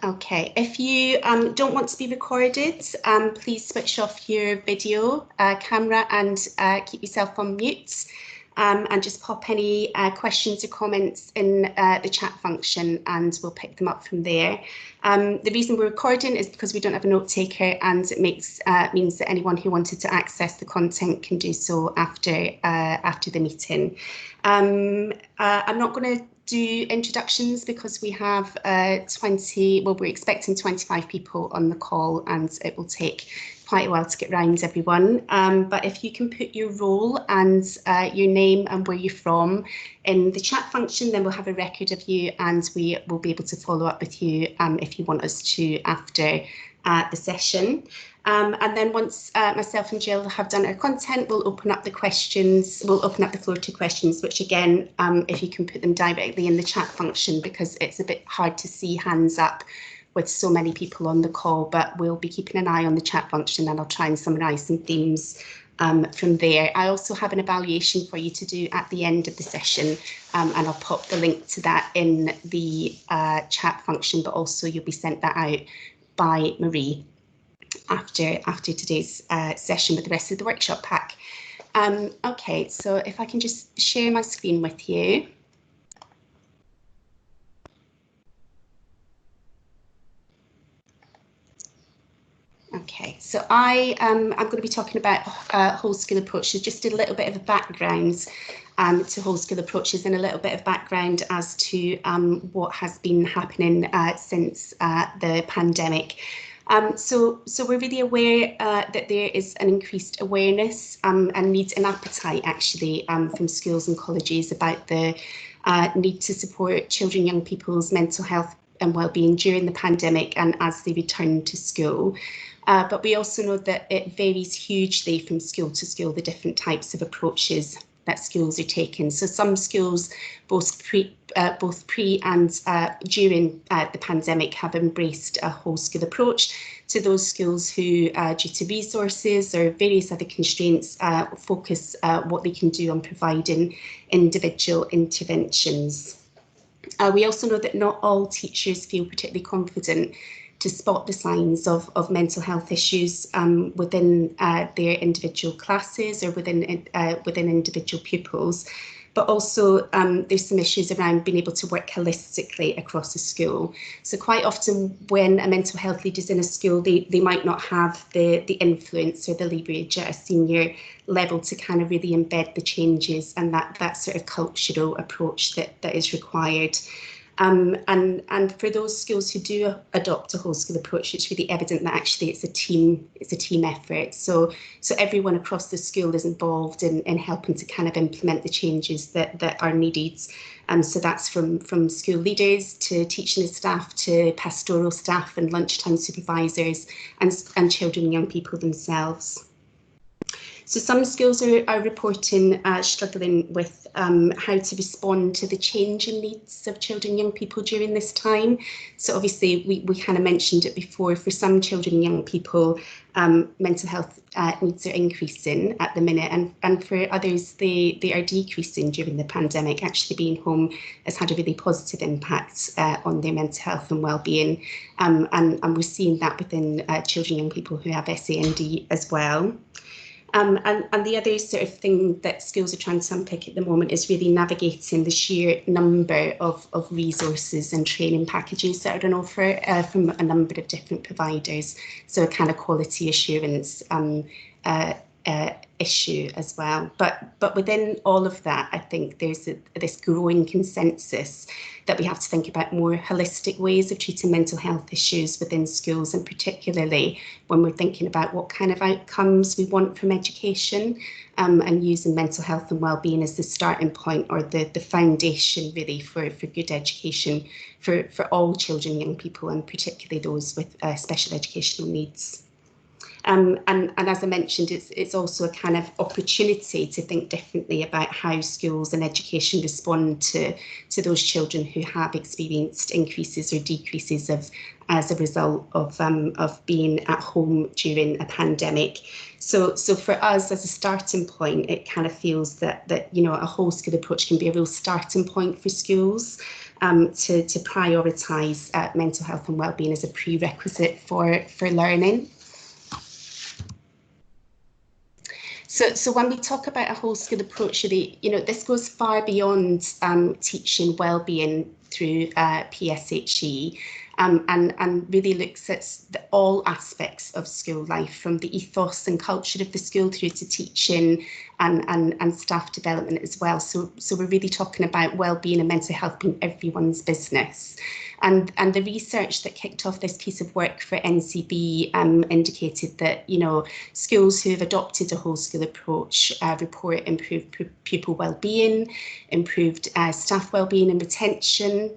Okay, if you don't want to be recorded, please switch off your video camera and keep yourself on mute, and just pop any questions or comments in the chat function and we'll pick them up from there. The reason we're recording is because we don't have a note taker, and it means that anyone who wanted to access the content can do so after the meeting. I'm not going to do introductions because we have we're expecting 25 people on the call, and it will take quite a while to get round everyone. But if you can put your role and your name and where you're from in the chat function, then we'll have a record of you, and we will be able to follow up with you if you want us to after the session. And then once myself and Jill have done our content, we'll open up the questions. We'll open up the floor to questions, which again, if you can put them directly in the chat function, because it's a bit hard to see hands up with so many people on the call, but we'll be keeping an eye on the chat function, and I'll try and summarise some themes from there. I also have an evaluation for you to do at the end of the session, and I'll pop the link to that in the chat function, but also you'll be sent that out by Marie after today's session with the rest of the workshop pack. Okay, so if I can just share my screen with you. Okay, so I'm going to be talking about whole school approaches, just a little bit of a background to whole school approaches, and a little bit of background as to what has been happening since the pandemic. So we're really aware that there is an increased awareness and need and appetite actually from schools and colleges about the need to support children, young people's mental health and wellbeing during the pandemic and as they return to school. But we also know that it varies hugely from school to school, the different types of approaches that schools are taking. So some schools, both pre and during the pandemic, have embraced a whole school approach. To those schools who, due to resources or various other constraints, focus what they can do on providing individual interventions. We also know that not all teachers feel particularly confident to spot the signs of mental health issues within their individual classes or within individual pupils. But also there's some issues around being able to work holistically across a school. So quite often when a mental health lead is in a school, they might not have the influence or the leverage at a senior level to kind of really embed the changes and that sort of cultural approach that is required. And for those schools who do adopt a whole school approach, it's really evident that actually it's a team effort. So everyone across the school is involved in helping to kind of implement the changes that are needed. So that's from school leaders to teaching staff to pastoral staff and lunchtime supervisors and children and young people themselves. So some schools are reporting struggling with how to respond to the change in needs of children and young people during this time. So obviously we kind of mentioned it before, for some children and young people, mental health needs are increasing at the minute, and for others they are decreasing during the pandemic. Actually being home has had a really positive impact on their mental health and well-being, and we're seeing that within children and young people who have SEND as well. And the other sort of thing that schools are trying to unpick at the moment is really navigating the sheer number of resources and training packages that are on offer from a number of different providers. So a kind of quality assurance issue as well. But within all of that, I think there's this growing consensus that we have to think about more holistic ways of treating mental health issues within schools, and particularly when we're thinking about what kind of outcomes we want from education, and using mental health and wellbeing as the starting point or the foundation really for good education for all children and young people, and particularly those with special educational needs. And as I mentioned, it's also a kind of opportunity to think differently about how schools and education respond to those children who have experienced increases or decreases as a result of being at home during a pandemic. So for us as a starting point, it kind of feels that a whole school approach can be a real starting point for schools to prioritise mental health and wellbeing as a prerequisite for learning. So when we talk about a whole school approach, this goes far beyond teaching wellbeing through PSHE, and really looks at all aspects of school life, from the ethos and culture of the school through to teaching and staff development as well. So we're really talking about wellbeing and mental health being everyone's business. And the research that kicked off this piece of work for NCB indicated that, schools who have adopted a whole school approach report improved pupil wellbeing, improved staff wellbeing and retention,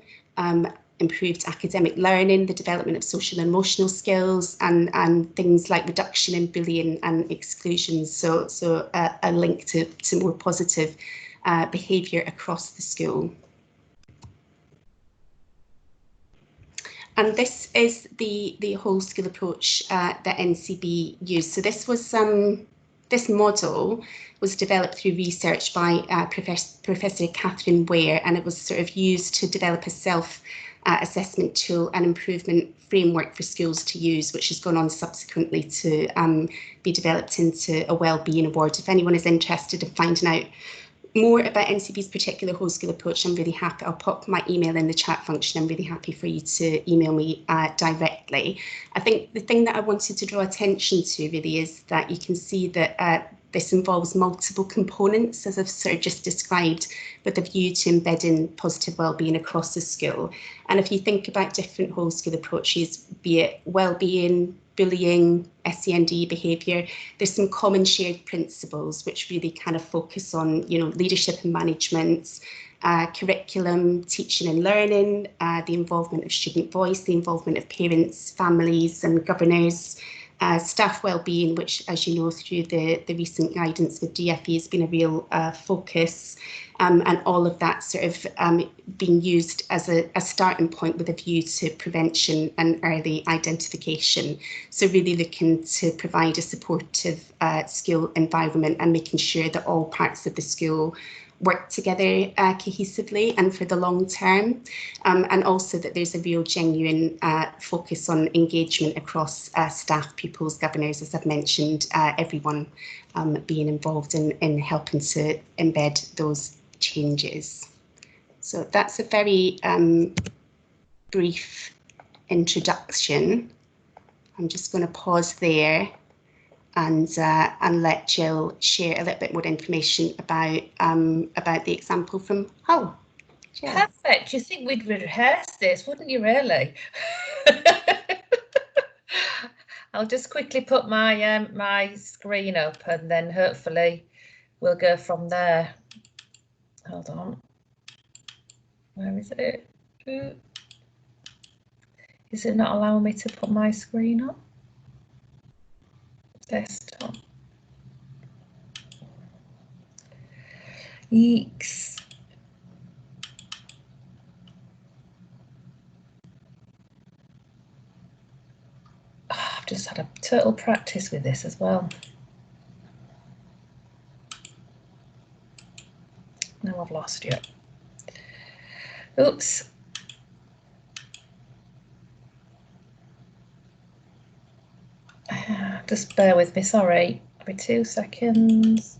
improved academic learning, the development of social and emotional skills, and things like reduction in bullying and exclusion. So a link to more positive behaviour across the school. And this is the whole school approach that NCB used. So this model was developed through research by Professor Catherine Ware, and it was sort of used to develop a self-assessment tool and improvement framework for schools to use, which has gone on subsequently to be developed into a wellbeing award. If anyone is interested in finding out more about NCB's particular whole school approach, I'm really happy. I'll pop my email in the chat function. I'm really happy for you to email me directly. I think the thing that I wanted to draw attention to really is that you can see that this involves multiple components, as I've sort of just described, with a view to embedding positive wellbeing across the school. And if you think about different whole school approaches, be it wellbeing, bullying, SEND behaviour, there's some common shared principles which really kind of focus on, leadership and management, curriculum, teaching and learning, the involvement of student voice, the involvement of parents, families and governors, staff wellbeing, which, as you know, through the recent guidance with DFE has been a real focus, and all of that sort of being used as a starting point with a view to prevention and early identification. So really looking to provide a supportive school environment and making sure that all parts of the school work together cohesively and for the long term, and also that there's a real genuine focus on engagement across staff, pupils, governors, as I've mentioned, everyone being involved in helping to embed those changes. So that's a very brief introduction. I'm just going to pause there and let Jill share a little bit more information about the example from Hull. Jill. Perfect. You think we'd rehearse this, wouldn't you, really? I'll just quickly put my my screen up, and then hopefully we'll go from there. Hold on. Where is it? Is it not allowing me to put my screen up? Desktop. Yeeks. Oh, I've just had a total practice with this as well. Now I've lost you. Oops. Just bear with me, sorry. Give me 2 seconds.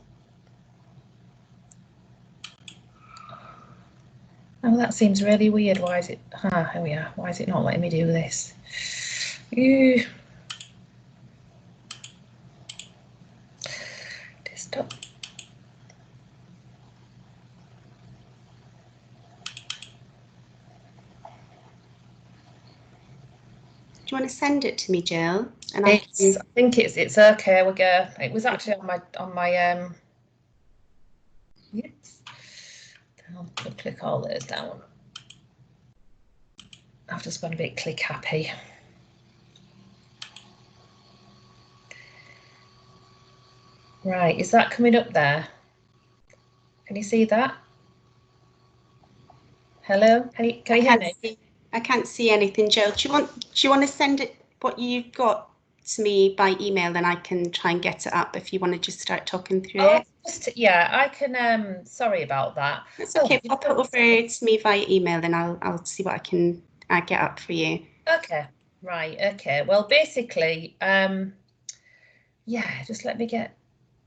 Oh, that seems really weird. Why is it? Here we are. Why is it not letting me do this? Desktop. Do you want to send it to me, Jill? And I think it's okay. We'll go. It was actually on my yes. I'll click all those down. I've just gone a bit click happy. Right, is that coming up there? Can you see that? Hello, can you hear me? I can't see anything, Jill. Do you want to send it what you've got to me by email, then I can try and get it up if you want to just start talking through it. Yeah, I can. Sorry about that. It's okay. Pop it over to me via email, then I'll see what I can get up for you. Okay, right. Okay. Well, basically, yeah. Just let me get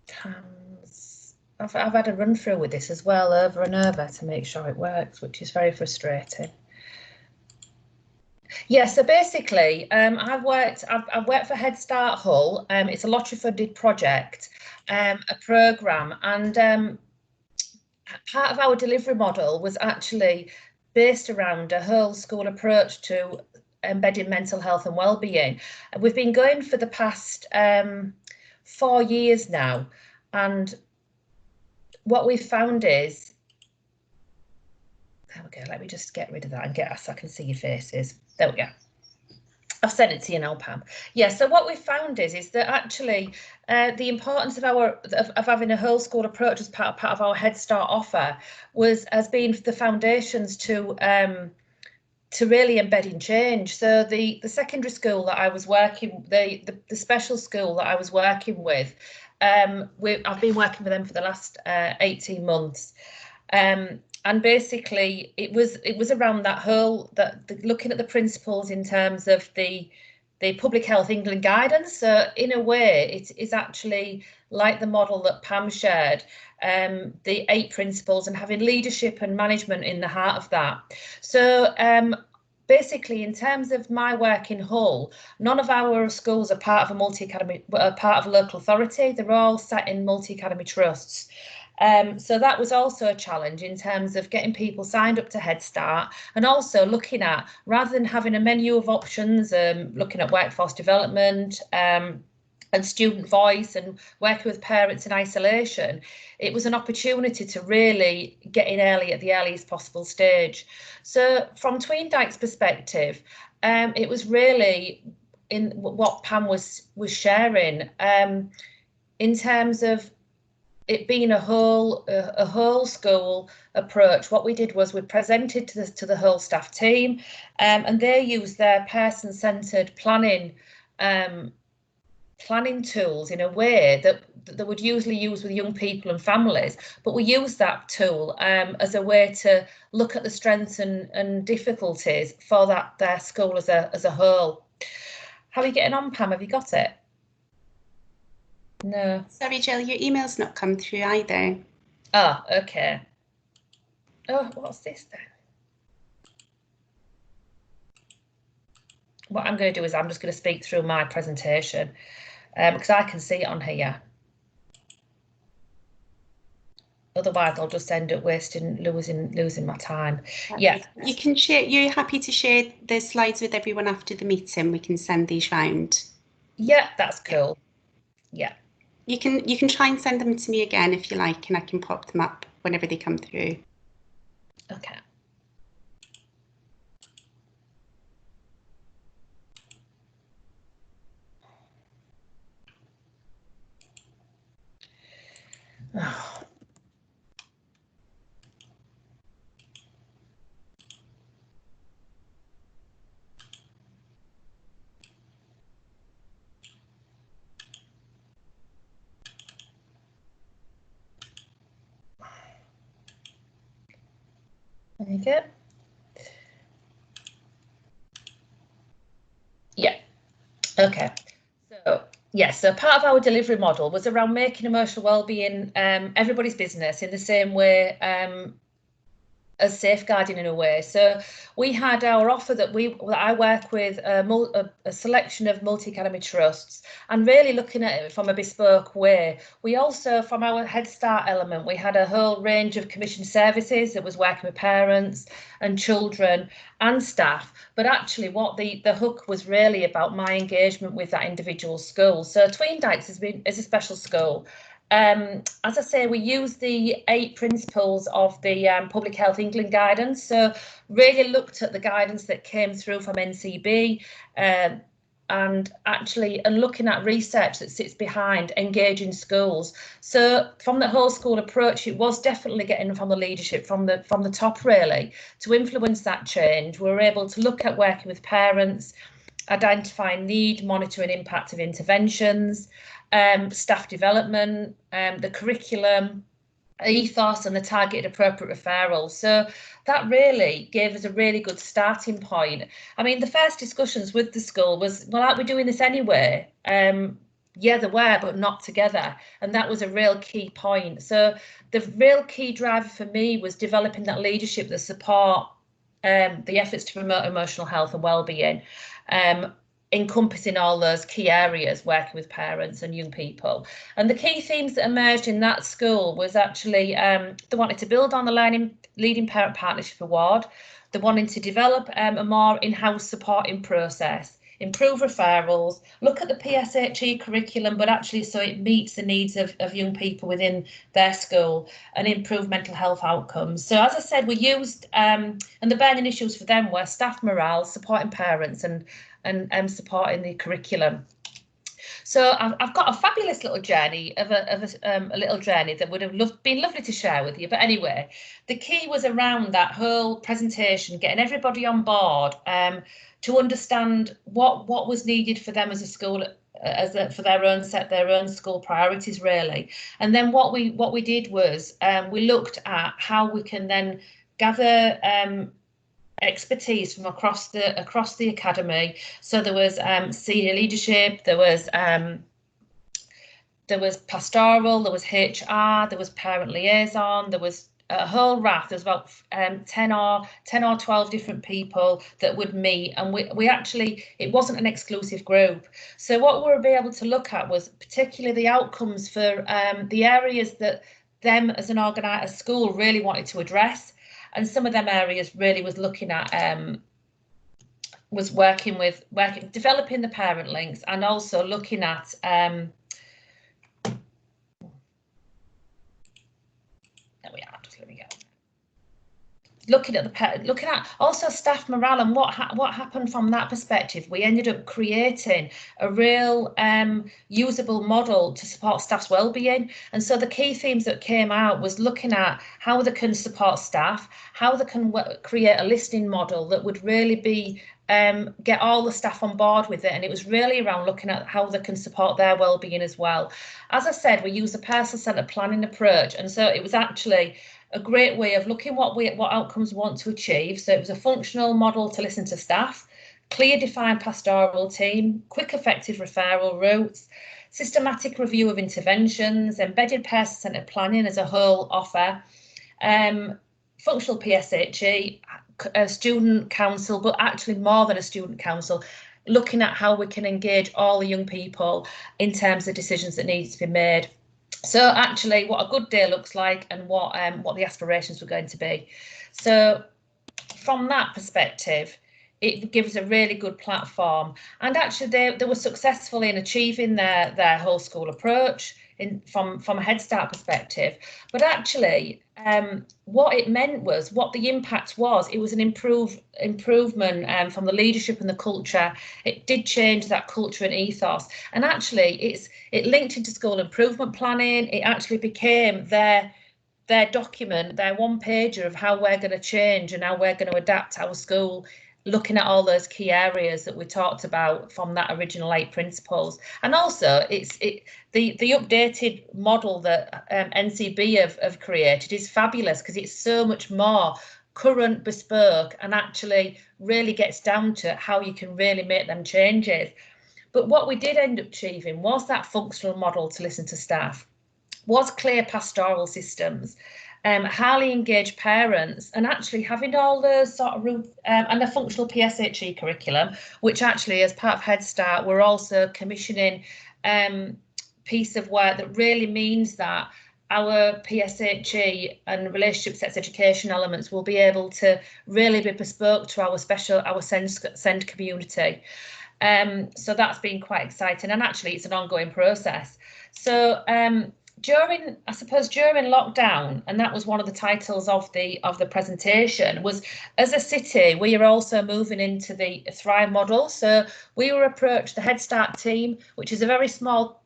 Pam's. I've had a run through with this as well, over and over, to make sure it works, which is very frustrating. Yeah, so basically, I've worked for HeadStart Hull. It's a lottery funded project, a programme, and part of our delivery model was actually based around a whole school approach to embedding mental health and wellbeing. We've been going for the past 4 years now, and what we've found is, there we go, let me just get rid of that and get so I can see your faces. There we go. I've sent it to you now, Pam. Yeah, so what we've found is that actually the importance of having a whole school approach as part of our HeadStart offer has been the foundations to really embedding change. So the secondary school that I was working, the special school that I was working with, I've been working with them for the last 18 months. And basically it was around that whole looking at the principles in terms of the Public Health England guidance. So in a way it is actually like the model that Pam shared, the 8 principles, and having leadership and management in the heart of that. So basically, in terms of my work in Hull, none of our schools are part of a multi-academy, part of a local authority. They're all set in multi-academy trusts. So that was also a challenge in terms of getting people signed up to HeadStart, and also looking at, rather than having a menu of options, looking at workforce development and student voice and working with parents in isolation, it was an opportunity to really get in early at the earliest possible stage. So from Tween Dyke's perspective, it was really in what Pam was sharing, in terms of it being a whole school approach. What we did was we presented to the whole staff team, and they used their person-centered planning tools in a way that they would usually use with young people and families, but we use that tool as a way to look at the strengths and difficulties for their school as a whole. How are you getting on, Pam? Have you got it? No. Sorry, Jill, your email's not come through either. Ah, okay. Oh, what's this then? What I'm going to do is I'm just going to speak through my presentation, because I can see it on here. Otherwise, I'll just end up losing my time. Yeah. You can share. You're happy to share the slides with everyone after the meeting? We can send these round. Yeah, that's cool. Yeah. You can try and send them to me again if you like, and I can pop them up whenever they come through. Okay. Oh. There you go. Yeah. Okay. So yes, so part of our delivery model was around making emotional wellbeing everybody's business in the same way as safeguarding in a way. So we had our offer that I work with a selection of multi-academy trusts, and really looking at it from a bespoke way. We also, from our HeadStart element, we had a whole range of commissioned services that was working with parents and children and staff. But actually what the hook was really about my engagement with that individual school. So Tween Dykes is a special school. As I say, we use the 8 principles of the Public Health England guidance. So really looked at the guidance that came through from NCB, and looking at research that sits behind engaging schools. So from the whole school approach, it was definitely getting from the leadership, from the top really, to influence that change. We were able to look at working with parents, identifying need, monitoring impact of interventions, staff development, the curriculum, ethos, and the targeted appropriate referrals. So that really gave us a really good starting point. I mean, the first discussions with the school was, well, aren't we doing this anyway? Yeah, they were, but not together. And that was a real key point. So the real key driver for me was developing that leadership, the support, the efforts to promote emotional health and wellbeing, encompassing all those key areas, working with parents and young people. And the key themes that emerged in that school was actually they wanted to build on the Leading Parent Partnership Award. They wanted to develop a more in-house supporting process, improve referrals, look at the PSHE curriculum, but actually so it meets the needs of young people within their school, and improve mental health outcomes. So as I said, we used, and the burning issues for them were staff morale, supporting parents, and supporting the curriculum. So I've got a fabulous little journey a little journey that would have been lovely to share with you. But anyway, the key was around that whole presentation, getting everybody on board to understand what was needed for them as a school, for their own school priorities really. And then what we did was we looked at how we can then gather expertise from across the academy. So there was senior leadership, there was pastoral, there was HR, there was parent liaison, there was a whole raft. There's about 10 or 12 different people that would meet, and we actually, it wasn't an exclusive group. So what we were able to look at was particularly the outcomes for the areas that them as an organised school really wanted to address. And some of them areas really was looking at was developing the parent links, and also looking at there we are, just let me go. Looking at also staff morale and what happened from that perspective. We ended up creating a real usable model to support staff's wellbeing. And so the key themes that came out was looking at how they can support staff, how they can create a listening model that would really be get all the staff on board with it. And it was really around looking at how they can support their wellbeing as well. As I said, we use a person-centered planning approach, and so it was actually a great way of looking what outcomes we want to achieve. So it was a functional model to listen to staff, clear defined pastoral team, quick effective referral routes, systematic review of interventions, embedded person-centered planning as a whole offer, functional PSHE, a student council, but actually more than a student council, looking at how we can engage all the young people in terms of decisions that need to be made. So actually what a good day looks like, and what the aspirations were going to be. So from that perspective, it gives a really good platform. And actually they were successful in achieving their whole school approach from a HeadStart perspective. But actually what it meant was, what the impact was, it was an improvement from the leadership and the culture. It did change that culture and ethos, and actually it linked into school improvement planning. It actually became their document, their one pager of how we're going to change and how we're going to adapt our school, looking at all those key areas that we talked about from that original 8 principles. And also the updated model that NCB have created is fabulous, because it's so much more current, bespoke, and actually really gets down to how you can really make them changes. But what we did end up achieving was that functional model to listen to staff, was clear pastoral systems, highly engaged parents, and actually having all those sort of and the functional PSHE curriculum, which actually as part of HeadStart we're also commissioning piece of work that really means that our PSHE and relationship sets education elements will be able to really be bespoke to our SEND community. So that's been quite exciting, and actually it's an ongoing process. So during lockdown, and that was one of the titles of the presentation, was as a city we are also moving into the Thrive model. So we were approached, the HeadStart team, which is a very small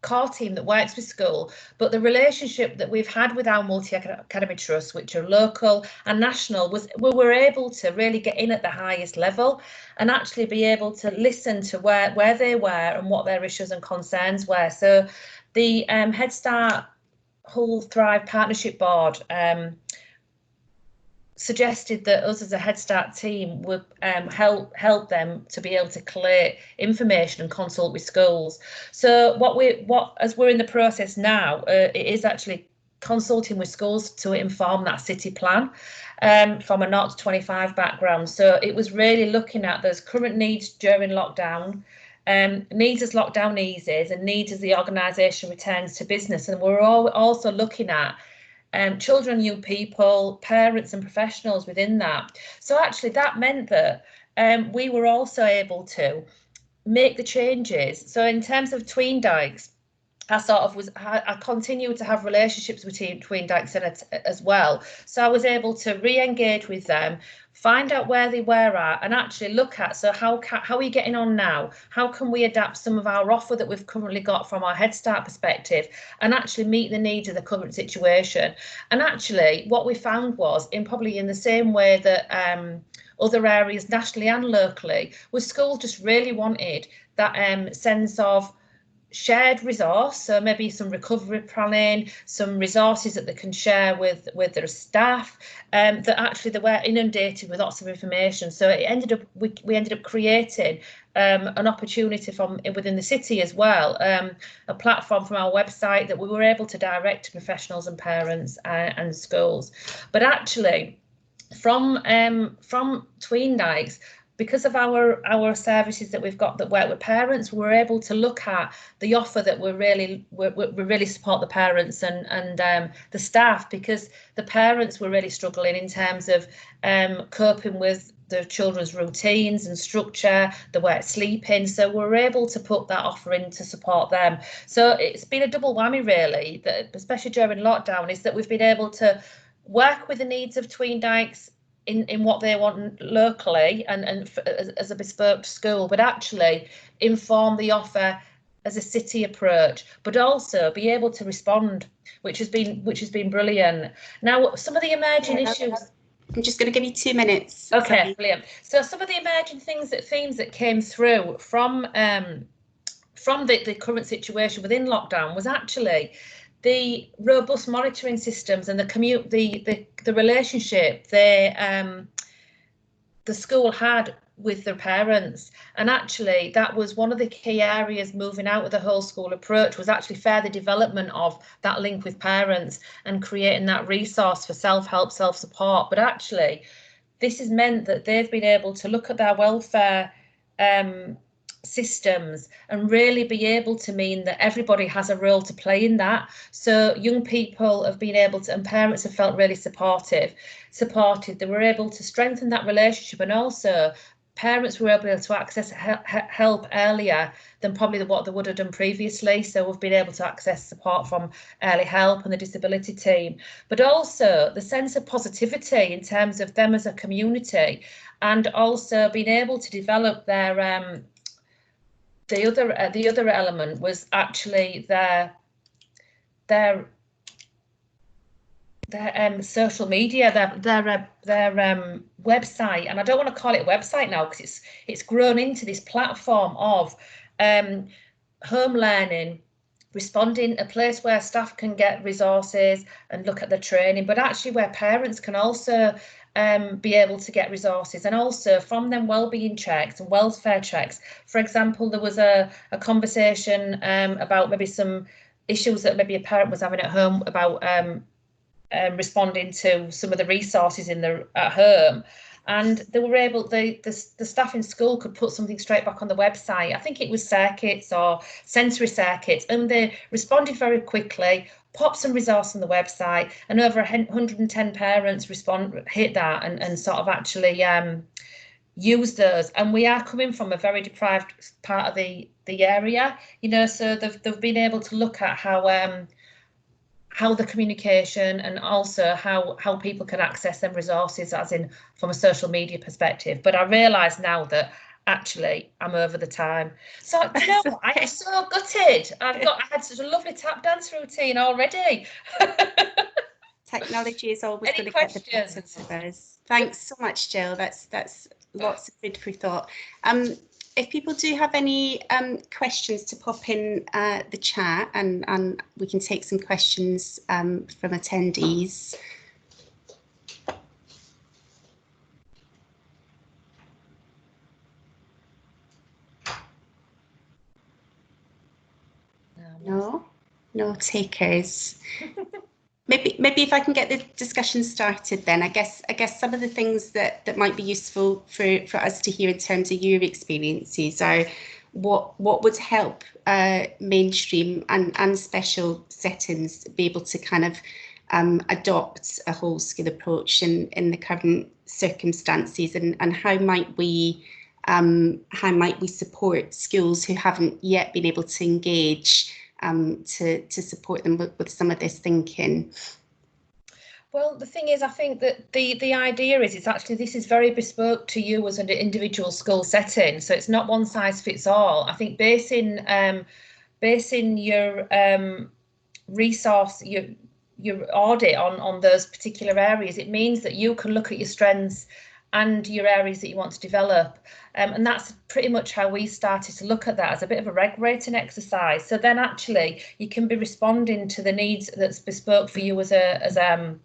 core team that works with school, but the relationship that we've had with our multi-academy trusts, which are local and national, was we were able to really get in at the highest level and actually be able to listen to where they were and what their issues and concerns were. So the HeadStart Hull Thrive Partnership Board suggested that us as a HeadStart team would help them to be able to collate information and consult with schools. So as we're in the process now, it is actually consulting with schools to inform that city plan from a 0 to 25 background. So it was really looking at those current needs during lockdown, needs as lockdown eases, and needs as the organisation returns to business. And we're also looking at children, young people, parents and professionals within that. So actually that meant that we were also able to make the changes. So in terms of Tween Dykes, I continued to have relationships with Tween Dykes as well. So I was able to re-engage with them, find out where they were at, and actually look at, so how are we getting on now? How can we adapt some of our offer that we've currently got from our HeadStart perspective and actually meet the needs of the current situation? And actually what we found was, probably in the same way that other areas nationally and locally, was schools just really wanted that sense of shared resource, so maybe some recovery planning, some resources that they can share with their staff, that actually they were inundated with lots of information. So it ended up, we ended up creating an opportunity from within the city as well, a platform from our website that we were able to direct to professionals and parents and schools. But actually from Tween Dykes, because of our services that we've got that work with parents, we're able to look at the offer that we really support the parents and the staff, because the parents were really struggling in terms of coping with the children's routines and structure, the way it's sleeping. So we're able to put that offer in to support them. So it's been a double whammy really, that especially during lockdown, is that we've been able to work with the needs of Tween Dykes in what they want locally and as a bespoke school, but actually inform the offer as a city approach, but also be able to respond, which has been brilliant. Now, some of the emerging issues. I'm just going to give you 2 minutes. Okay, Sorry. brilliant. So some of the emerging themes that came through from the current situation within lockdown was actually the robust monitoring systems and the relationship the school had with their parents. And actually that was one of the key areas moving out of the whole school approach, was actually further development of that link with parents and creating that resource for self-help, self-support. But actually this has meant that they've been able to look at their welfare systems and really be able to mean that everybody has a role to play in that. So young people have been able to, and parents have felt really supported. They were able to strengthen that relationship, and also parents were able to access help earlier than probably what they would have done previously. So we've been able to access support from early help and the disability team, but also the sense of positivity in terms of them as a community, and also being able to develop their the other element was actually their social media, their website. And I don't want to call it a website now, because it's grown into this platform of home learning, responding, a place where staff can get resources and look at the training, but actually where parents can also be able to get resources, and also from them wellbeing checks and welfare checks. For example, there was a conversation about maybe some issues that maybe a parent was having at home about responding to some of the resources at home, and they were able, the staff in school could put something straight back on the website. I think it was circuits or sensory circuits, and they responded very quickly, pop some resource on the website, and over 110 parents hit that and sort of actually use those. And we are coming from a very deprived part of the area, you know, so they've been able to look at how the communication and also how people can access them resources, as in from a social media perspective. But I realise now that actually I'm over the time. So you know what? I am so gutted. I had such a lovely tap dance routine already. Technology is always going to get the better of us. Thanks so much, Jill. That's lots of food for thought. If people do have any questions, to pop in the chat, and we can take some questions from attendees. No takers. Maybe if I can get the discussion started, then I guess some of the things that might be useful for us to hear in terms of your experiences are what would help mainstream and special settings be able to kind of adopt a whole skill approach in the current circumstances, and how might we support schools who haven't yet been able to engage to support them with some of this thinking? Well, the thing is, I think that the idea is this is very bespoke to you as an individual school setting. So it's not one size fits all. I think basing your resource, your audit on those particular areas, it means that you can look at your strengths and your areas that you want to develop. And that's pretty much how we started to look at that, as a bit of a reg rating exercise. So then actually you can be responding to the needs that's bespoke for you as a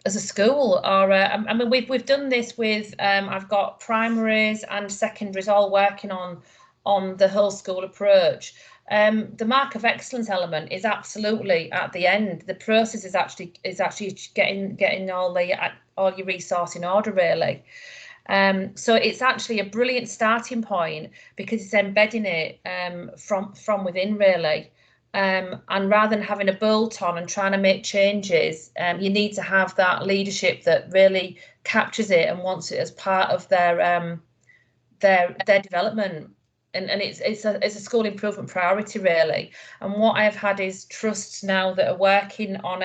school. Or I mean, we've done this with I've got primaries and secondaries all working on the whole school approach. The mark of excellence element is absolutely at the end. The process is actually getting all your resource in order, really. So it's actually a brilliant starting point, because it's embedding it from within, really. And rather than having a bolt on and trying to make changes, you need to have that leadership that really captures it and wants it as part of their development. And it's a school improvement priority, really. And what I've had is trusts now that are working on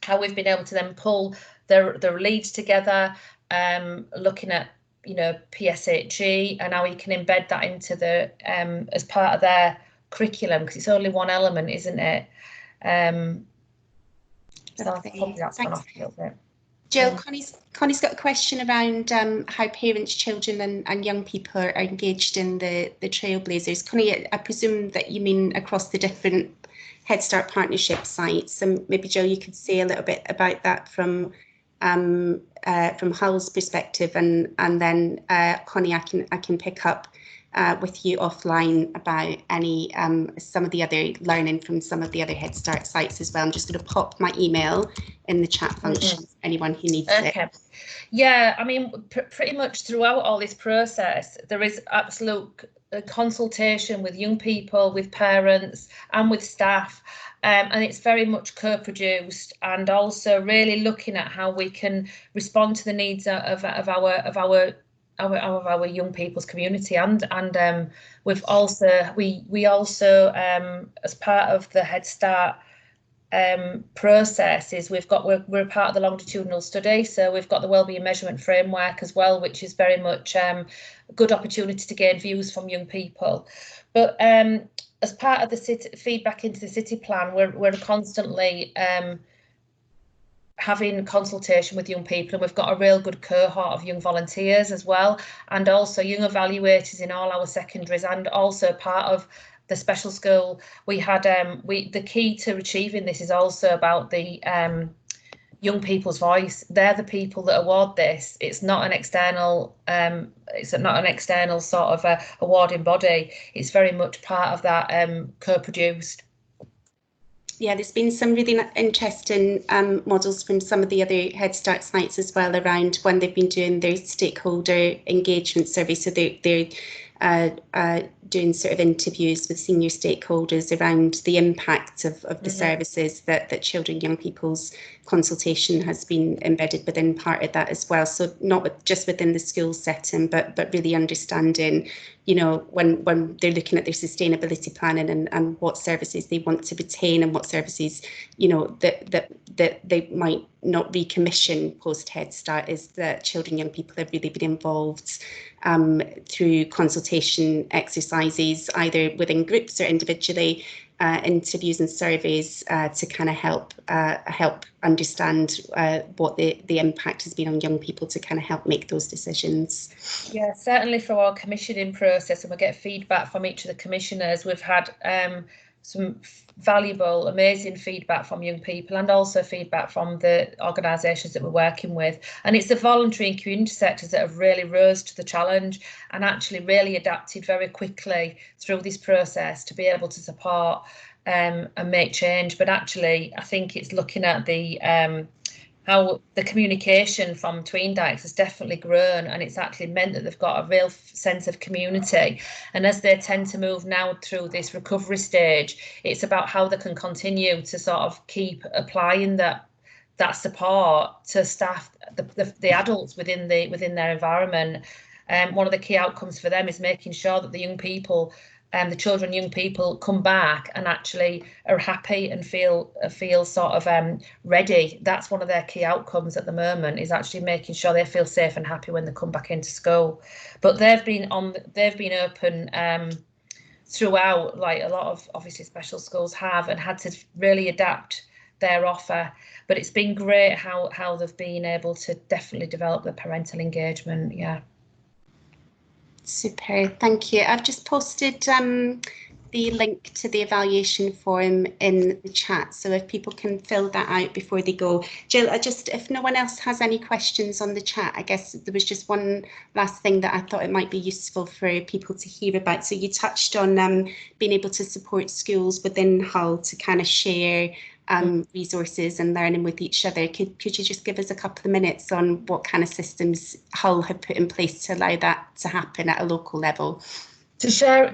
how we've been able to then pull their leads together, looking at, you know, PSHE, and how we can embed that into the as part of their curriculum, because it's only one element, isn't it? So hopefully that's gone off a little bit. Jill, Connie's got a question around how parents, children and young people are engaged in the Trailblazers. Connie, I presume that you mean across the different HeadStart partnership sites, and maybe Jill, you could say a little bit about that from Hull's perspective, and then Connie, I can pick up with you offline about any some of the other learning from some of the other HeadStart sites as well. I'm just going to pop my email in the chat function for anyone who needs it. Yeah, I mean, pretty much throughout all this process, there is absolute consultation with young people, with parents and with staff, and it's very much co-produced, and also really looking at how we can respond to the needs of our young people's community, and we've also we also as part of the HeadStart processes, we're a part of the longitudinal study, so we've got the wellbeing measurement framework as well, which is very much a good opportunity to gain views from young people. But as part of the feedback into the city plan, we're constantly having consultation with young people, and we've got a real good cohort of young volunteers as well, and also young evaluators in all our secondaries, and also part of the special school. We had the key to achieving this is also about the young people's voice. They're the people that award this. It's not an external sort of awarding body. It's very much part of that co-produced. Yeah, there's been some really interesting models from some of the other HeadStart sites as well, around when they've been doing their stakeholder engagement survey. So they're doing sort of interviews with senior stakeholders around the impact of the services that children, young people's consultation has been embedded within part of that as well. So not just within the school setting, but really understanding, you know, when they're looking at their sustainability planning and what services they want to retain and what services, you know, that they might not recommission post HeadStart, is that children, young people have really been involved through consultation exercises, either within groups or individually, interviews and surveys to kind of help understand what the impact has been on young people, to kind of help make those decisions. Yeah, certainly for our commissioning process, and we get feedback from each of the commissioners. We've had some valuable, amazing feedback from young people, and also feedback from the organisations that we're working with. And it's the voluntary and community sectors that have really rose to the challenge and actually really adapted very quickly through this process to be able to support and make change. But actually, I think it's looking at the how the communication from Tween Dykes has definitely grown, and it's actually meant that they've got a real sense of community. And as they tend to move now through this recovery stage, it's about how they can continue to sort of keep applying that support to staff, the adults within their environment. One of the key outcomes for them is making sure that the young people the children, young people come back and actually are happy and feel sort of ready. That's one of their key outcomes at the moment, is actually making sure they feel safe and happy when they come back into school. But they've been open throughout, like a lot of obviously special schools have, and had to really adapt their offer. But it's been great how they've been able to definitely develop the parental engagement. Yeah. Super, thank you. I've just posted the link to the evaluation form in the chat, so if people can fill that out before they go. Jill, if no one else has any questions on the chat, I guess there was just one last thing that I thought it might be useful for people to hear about. So you touched on being able to support schools within Hull to kind of share resources and learning with each other. Could you just give us a couple of minutes on what kind of systems Hull have put in place to allow that to happen at a local level? To share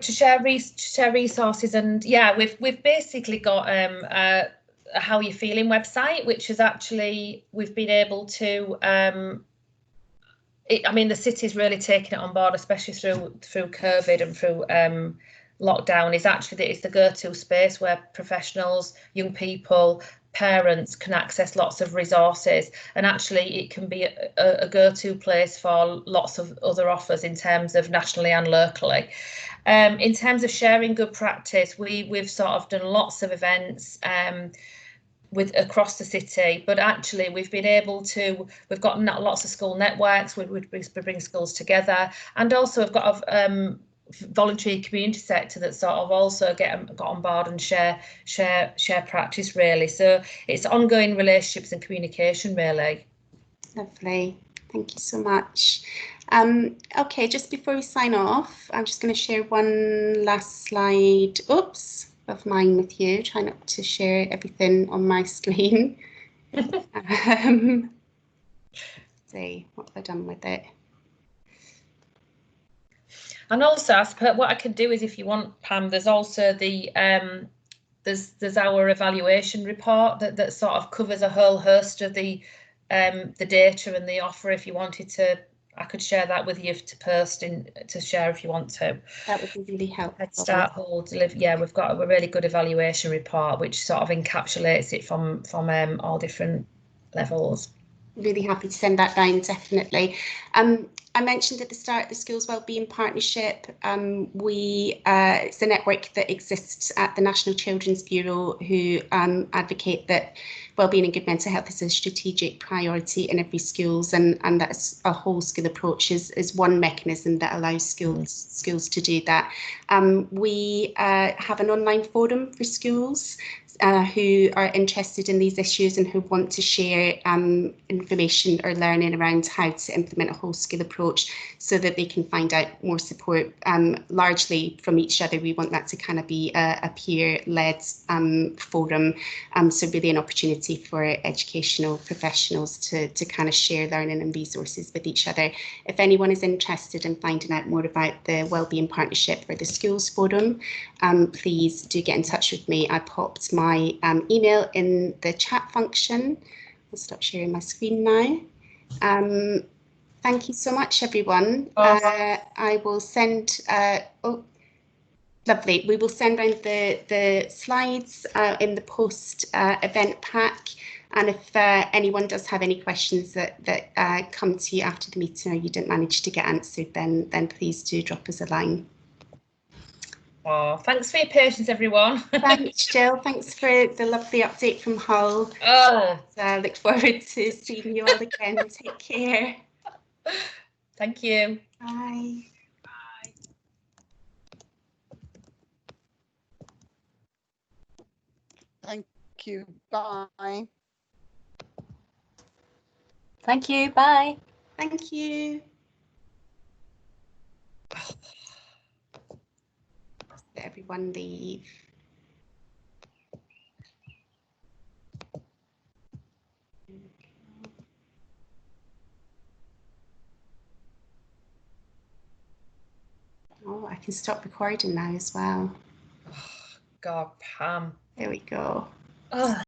resources, and yeah, we've basically got a How You Feeling website, which is actually, we've been able to I mean, the city's really taken it on board, especially through COVID and through lockdown. Is actually that it's the go-to space where professionals, young people, parents can access lots of resources, and actually it can be a go-to place for lots of other offers in terms of nationally and locally. In terms of sharing good practice, we've sort of done lots of events across the city, but actually we've got lots of school networks. We bring schools together, and also we've got a voluntary community sector that sort of also got on board and share practice, really. So it's ongoing relationships and communication, really. Lovely, thank you so much. Okay, just before we sign off, I'm just going to share one last slide of mine with you. Try not to share everything on my screen. See, what have I done with it? And also, I suppose what I can do is, if you want, Pam, there's also the there's our evaluation report that sort of covers a whole host of the data and the offer. If you wanted to, I could share that with you to share if you want to. That would be really helpful. HeadStart holds, yeah, we've got a really good evaluation report which sort of encapsulates it from all different levels. Really happy to send that down, definitely. I mentioned at the start the Schools Wellbeing Partnership. It's a network that exists at the National Children's Bureau, who advocate that wellbeing and good mental health is a strategic priority in every schools, and that's a whole school approach is one mechanism that allows schools to do that. We have an online forum for schools who are interested in these issues and who want to share information or learning around how to implement a whole school approach, so that they can find out more support largely from each other. We want that to kind of be a peer-led forum, so really an opportunity for educational professionals to kind of share learning and resources with each other. If anyone is interested in finding out more about the Wellbeing Partnership or the Schools Forum, please do get in touch with me. I popped my email in the chat function, I'll stop sharing my screen now. Thank you so much, everyone. Oh. I will send, oh, lovely. We will send around the slides in the post event pack. And if anyone does have any questions that come to you after the meeting or you didn't manage to get answered, then please do drop us a line. Oh, thanks for your patience, everyone. Thanks, Jill. Thanks for the lovely update from Hull. Oh. Look forward to seeing you all again. Take care. Thank you. Bye. Thank you. Bye. Thank you. Bye. Thank you. Let everyone leave. Oh, I can stop recording now as well. God, Pam. There we go. Oh.